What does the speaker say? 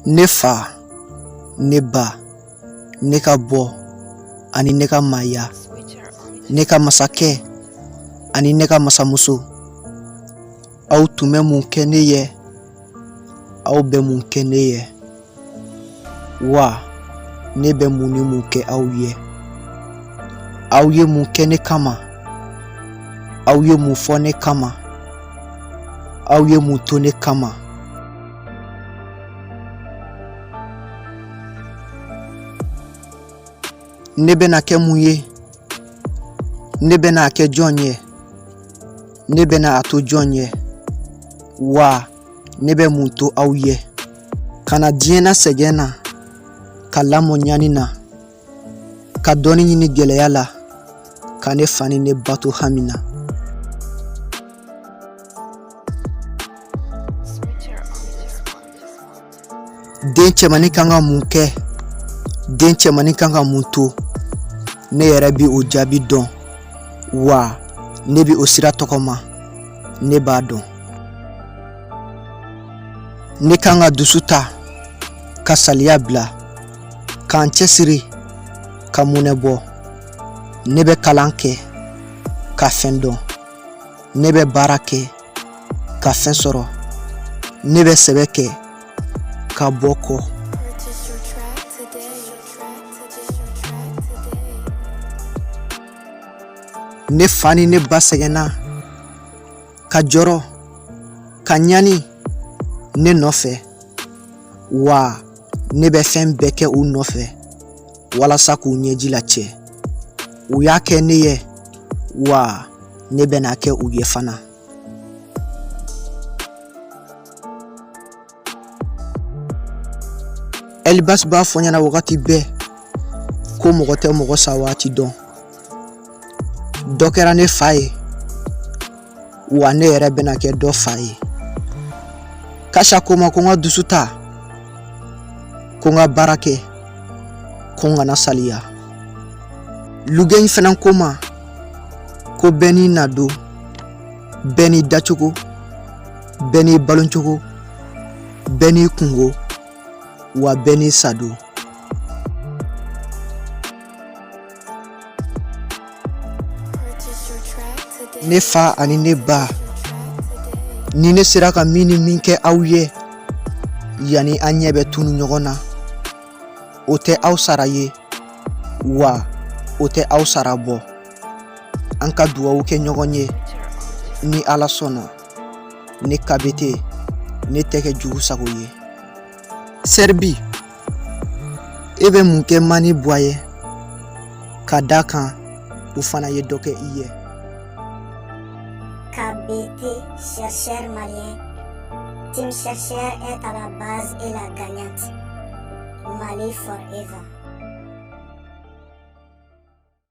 ne fa, ne ba, ne ka bɔ ani ne ka maaya, ne ka masakɛ ani ne ka masamuso. Aw tun bɛ mun kɛ ne ye, aw bɛ mun kɛ ne ye, wa ne bɛ mun ni mun kɛ aw ye. Aw ye mun kɛ ne kama, aw ye mun fɔ ne kama, aw ye mun to ne kama. Ne bɛna kɛ mun ye, ne bɛna kɛ jɔn ye, ne bɛna a to jɔn ye, wa ne bɛ mun to aw ye. Kana diɲɛ na sɛgɛn na, ka lamɔ ɲani na, ka dɔɔni ɲini gɛlɛya la, ka ne fa ni ne ba to hami na. Den cɛmanni kan ka mun kɛ, den cɛmanni kan ka mun to, ne yɛrɛ bi o jaabi dɔn, wa ne bi o sira tɔgɔma, ne b'a dɔn. Ne kan ka dusu ta, ka saliya bila, k'an cɛsiri, ka munɛ bɔ. Ne bɛ kalan kɛ, ka fɛn dɔn. Ne bɛ baara kɛ, ka fɛn sɔrɔ. Ne bɛ sɛbɛ kɛ, ka bɔ kɔ. Ne fa ni ne ba sɛgɛnna, ka jɔrɔ, ka ɲani ne nɔfɛ, wa ne bɛ fɛn bɛɛ kɛ u nɔfɛ walasa k'u ɲɛji lacɛ. U y'a kɛ ne ye, wa ne bɛna kɛ u ye fana. Elibas b'a fɔ ɲɛna wagati bɛɛ ko mɔgɔ tɛ mɔgɔ sa waati dɔn. Dɔ kɛra ne fa ye, wa ne yɛrɛ bɛna kɛ dɔ fa ye. Kasa ko ma ko n ka dusu ta, ko n ka baara kɛ, ko n kana saliya. Lugɛɲi fana ko ma ko bɛɛ n'i nadon, bɛɛ n'i dacogo, bɛɛ n'i baloncogo, bɛɛ n'i kungo, wa bɛɛ n'i sadon. Ne fa ani ne ba, ni ne sera ka min ni min kɛ aw ye, yani an ɲɛ bɛ tunu ɲɔgɔn na, o tɛ aw sara ye, wa o tɛ aw sara bɔ. An ka dugawu kɛ ɲɔgɔn ye, ni Ala sɔnna, ne kabete, ne tɛ kɛ jugu sago ye. Sɛribi, e bɛ mun kɛ Mani Buwa ye, ka da kan u fana ye dɔ kɛ i ye. KBT, chercheur malien. Team chercheur est à la base et la gagnante. Mali forever.